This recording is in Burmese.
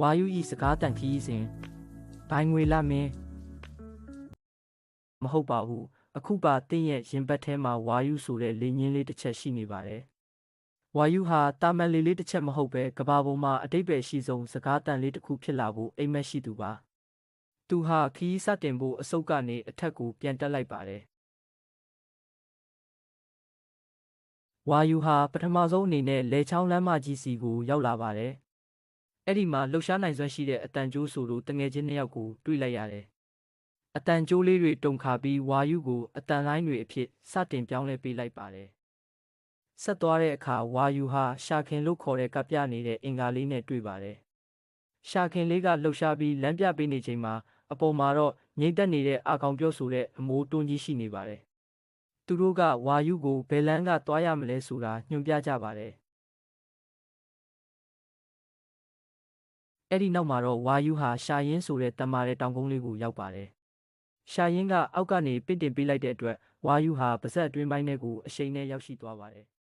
ဝါယူဤစကားတန်ခီးစဉ်ဘိုင်ငွေလာမင်းမဟုတ်ပါဘူးအခုပါတင့်ရဲ့ရင်ဘတ်ထဲမှာဝါယူဆိုတဲ့လေညင်းလေးတစ်ချက်ရှိနေပါတယ်ဝါယူဟာတာမန်လေးတစ်ချက်မဟုတ်ပဲကဘာပေါ်မှာအတိတ်ပဲရှိဆုံးစကားတန်လေးတစ်ခုဖြစ်လာဖို့အိမ်မက်ရှိသူပါသူဟာခီးစတင်ဖို့အစုပ်ကနေအထက်ကိုပြန်တက်လိုက်ပါတယ်ဝါယူဟာပထမဆုံးအနေနဲ့လေချောင်းလမ်းမကြီးစီကိုရောက်လာပါတယ်အဲ့ဒီမှာလှုပ်ရှားနိုင်စွမ်းရှိတဲ့အတန်ကျိုးဆိုလိုတငယ်ချင်းနှစ်ယောက်ကိုတွေ့လိုက်ရတယ်အတန်ကျိုးလေးတွေတုံခါပြီးဝါယူကိုအတန်လိုင်းတွေအဖြစ်စတင်ပြောင်းလဲပေးလိုက်ပါတယ်ဆက်သွားတဲ့အခါဝါယူဟာရှာခင်လို့ခေါ်တဲ့ကပြနေတဲ့အင်္ဂါလေးနဲ့တွေ့ပါတယ်ရှာခင်လေးကလှုပ်ရှားပြီးလမ်းပြပေးနေချိန်မှာအပေါ်မှာတော့ငိမ့်သက်နေတဲ့အာကောင်ပြောဆိုတဲ့အမိုးတွန်းကြီးရှိနေပါတယ်သူတို့ကဝါယူကိုဘယ်လန်းကသွားရမလဲဆိုတာညွှန်ပြကြပါတယ်အဲ့ဒီနောက်မှာတော့ဝါယူဟာရှာရင်းဆိုတဲ့တမ္မာတဲ့တောင်ကုန်းလေးကိုရောက်ပါတယ်ရှာရင်းကအောက်ကနေပင့်တင်ပေးလိုက်တဲ့အတွက်ဝါယူဟာပါဇက်အတွင်းပိုင်းထဲကိုအရှိန်နဲ့ရောက်ရှိသွားပါတယ်